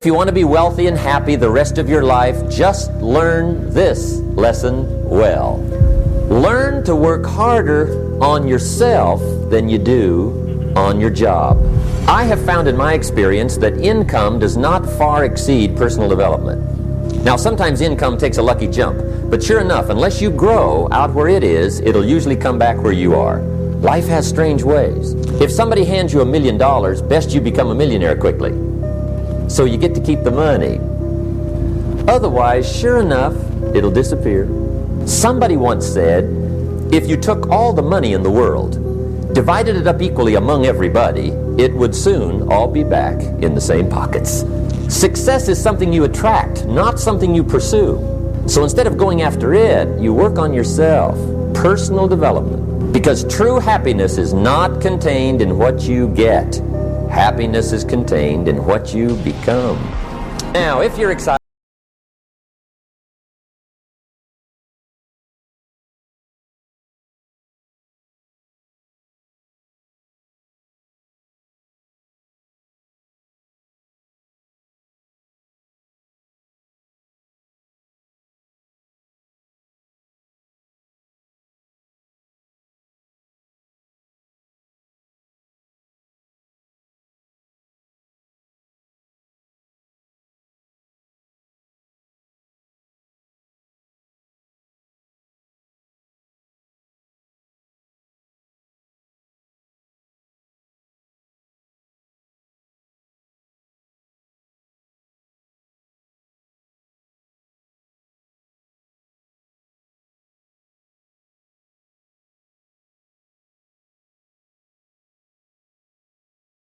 If you want to be wealthy and happy the rest of your life, just learn this lesson well. Learn to work harder on yourself than you do on your job. I have found in my experience that income does not far exceed personal development. Now, sometimes income takes a lucky jump, but sure enough, unless you grow out where it is, it'll usually come back where you are. Life has strange ways. If somebody hands you $1 million, best you become a millionaire quickly, so you get to keep the money. Otherwise, sure enough, it'll disappear. Somebody once said, if you took all the money in the world, divided it up equally among everybody, it would soon all be back in the same pockets. Success is something you attract, not something you pursue. So instead of going after it, you work on yourself. Personal development. Because true happiness is not contained in what you get. Happiness is contained in what you become. Now, if you're excited,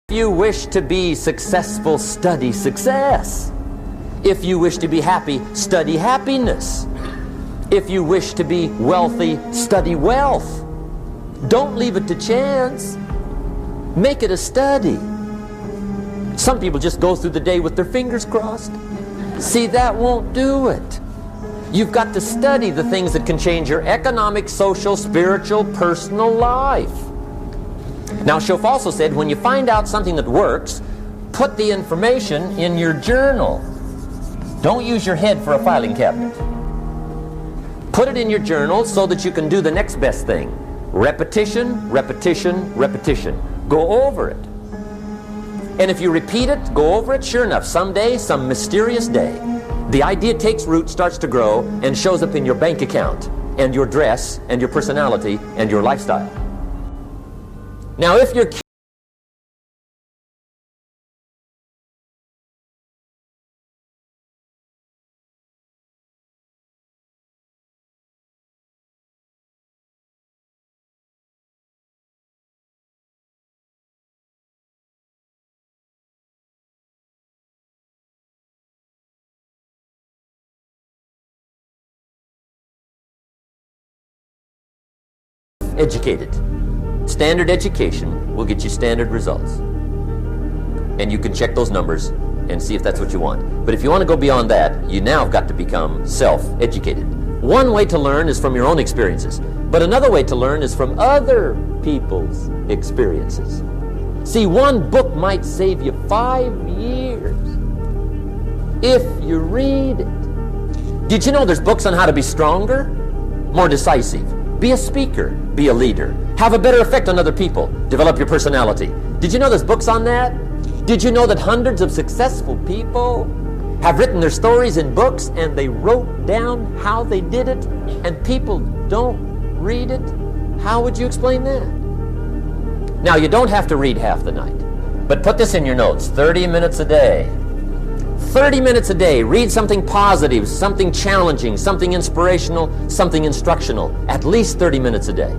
if you wish to be successful, study success. If you wish to be happy, study happiness. If you wish to be wealthy, study wealth. Don't leave it to chance. Make it a study. Some people just go through the day with their fingers crossed. See, that won't do it. You've got to study the things that can change your economic, social, spiritual, personal life. Now, Schoff also said, when you find out something that works, put the information in your journal. Don't use your head for a filing cabinet. Put it in your journal so that you can do the next best thing. Repetition, repetition, repetition. Go over it. And if you repeat it, go over it, sure enough, someday, some mysterious day, the idea takes root, starts to grow, and shows up in your bank account, and your dress, and your personality, and your lifestyle. Now, if you're educated, standard education will get you standard results. And you can check those numbers and see if that's what you want. But if you want to go beyond that, you now have got to become self-educated. One way to learn is from your own experiences, but another way to learn is from other people's experiences. See, one book might save you 5 years if you read it. Did you know there's books on how to be stronger, more decisive, be a speaker, be a leader, have a better effect on other people, develop your personality? Did you know there's books on that? Did you know that hundreds of successful people have written their stories in books and they wrote down how they did it, and people don't read it? How would you explain that? Now, you don't have to read half the night, but put this in your notes: 30 minutes a day. 30 minutes a day, read something positive, something challenging, something inspirational, something instructional, at least 30 minutes a day.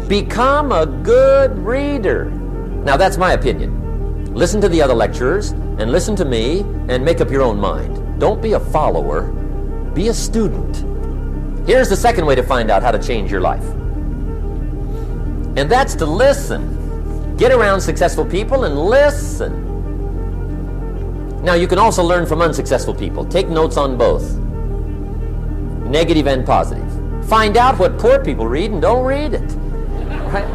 Become a good reader. Now, that's my opinion. Listen to the other lecturers and listen to me and make up your own mind. Don't be a follower, be a student. Here's the second way to find out how to change your life, and that's to listen. Get around successful people and listen. Now, you can also learn from unsuccessful people. Take notes on both, negative and positive. Find out what poor people read and don't read it. Right?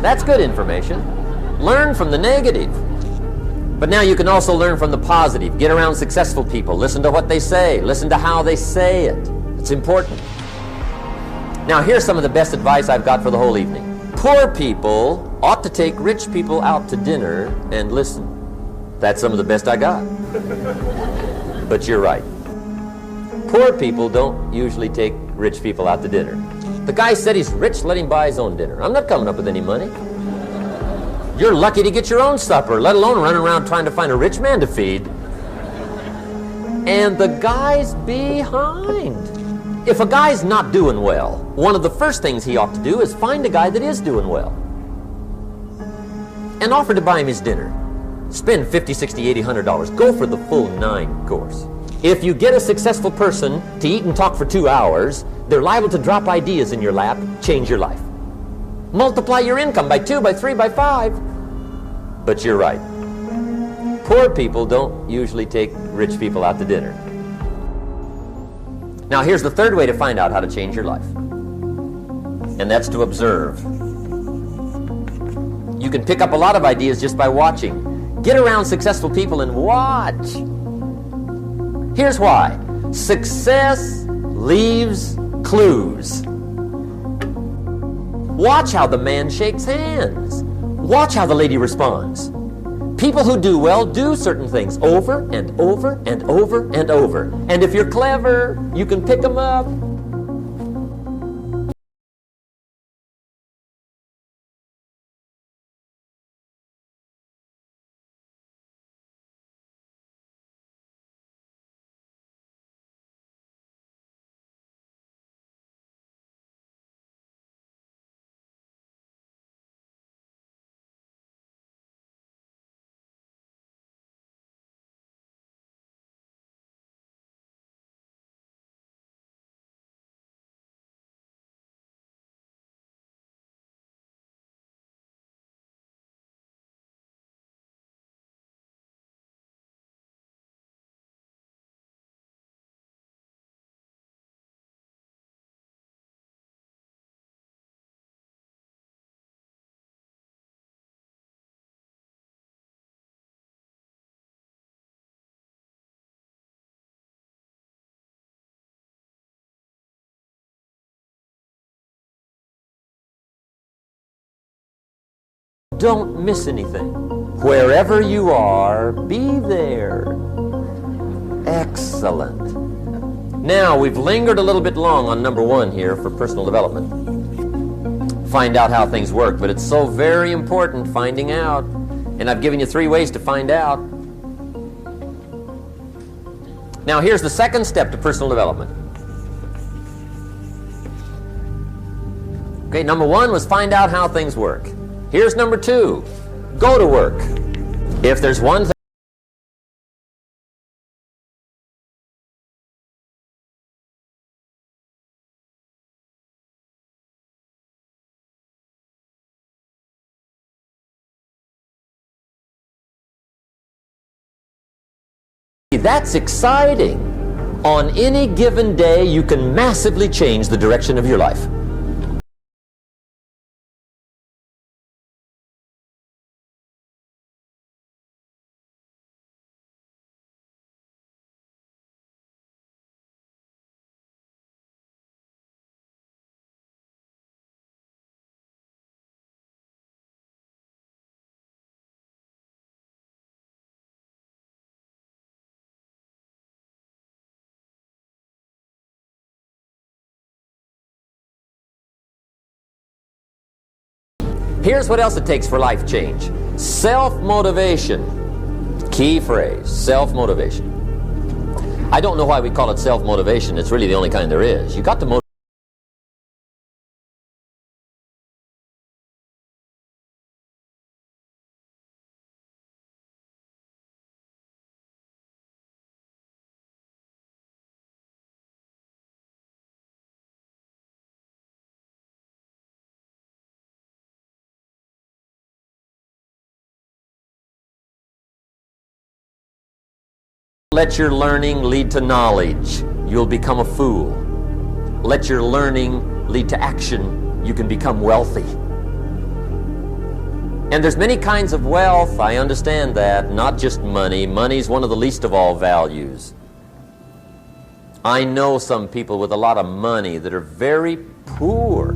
That's good information. Learn from the negative. But now you can also learn from the positive. Get around successful people. Listen to what they say. Listen to how they say it. It's important. Now here's some of the best advice I've got for the whole evening. Poor people ought to take rich people out to dinner and listen. That's some of the best I got. But you're right. Poor people don't usually take rich people out to dinner. The guy said he's rich, let him buy his own dinner. I'm not coming up with any money. You're lucky to get your own supper, let alone running around trying to find a rich man to feed. And the guy's behind. If a guy's not doing well, one of the first things he ought to do is find a guy that is doing well and offer to buy him his dinner. Spend $50, $60, $80, $100. Go for the full 9 course. If you get a successful person to eat and talk for 2 hours, they're liable to drop ideas in your lap, change your life. Multiply your income by 2, by 3, by 5. But you're right. Poor people don't usually take rich people out to dinner. Now here's the third way to find out how to change your life. And that's to observe. You can pick up a lot of ideas just by watching. Get around successful people and watch. Here's why. Success leaves clues. Watch how the man shakes hands. Watch how the lady responds. People who do well do certain things over and over and over and over. And if you're clever, you can pick them up. Don't miss anything. Wherever you are, be there. Excellent. Now, we've lingered a little bit long on number 1 here for personal development. Find out how things work, but it's so very important finding out. And I've given you 3 ways to find out. Now, here's the second step to personal development. Okay, number 1 was find out how things work. Here's number 2. Go to work. If there's one thing that's exciting. On any given day, you can massively change the direction of your life. Here's what else it takes for life change. Self-motivation. Key phrase, self-motivation. I don't know why we call it self-motivation. It's really the only kind there is. You got to motivate. Let your learning lead to knowledge. You'll become a fool. Let your learning lead to action. You can become wealthy. And there's many kinds of wealth, I understand that, not just money. Money's one of the least of all values. I know some people with a lot of money that are very poor.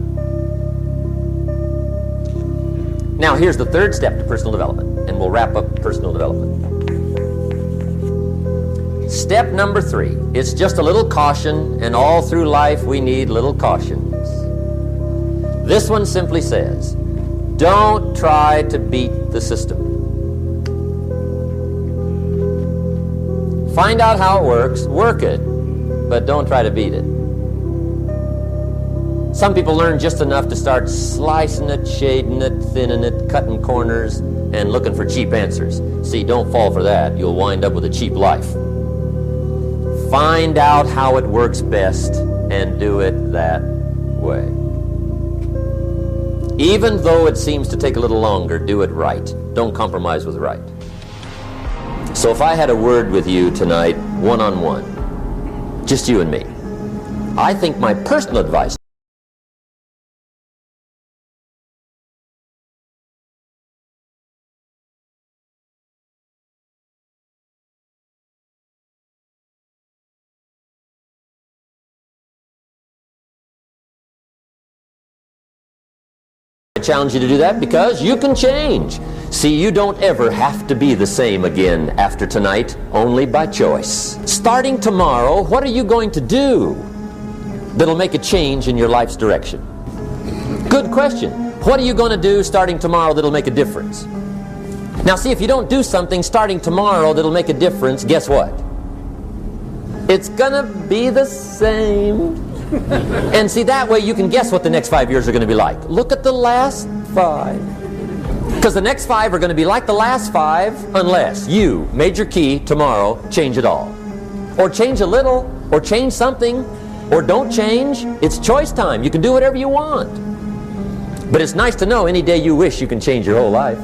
Now, here's the third step to personal development, and we'll wrap up personal development. Step number 3, it's just a little caution, and all through life we need little cautions. This one simply says, don't try to beat the system. Find out how it works, work it, but don't try to beat it. Some people learn just enough to start slicing it, shading it, thinning it, cutting corners, and looking for cheap answers. See, don't fall for that. You'll wind up with a cheap life. Find out how it works best and do it that way. Even though it seems to take a little longer, do it right. Don't compromise with right. So if I had a word with you tonight, one-on-one, just you and me, I think my personal advice I challenge you to do that because you can change. See, you don't ever have to be the same again after tonight, only by choice. Starting tomorrow, what are you going to do that'll make a change in your life's direction? Good question. What are you going to do starting tomorrow that'll make a difference? Now see, if you don't do something starting tomorrow that'll make a difference, guess what? It's gonna be the same. And see, that way you can guess what the next 5 years are going to be like. Look at the last 5. Because the next 5 are going to be like the last 5 unless you, major key, tomorrow, change it all. Or change a little, or change something, or don't change. It's choice time. You can do whatever you want. But it's nice to know any day you wish you can change your whole life.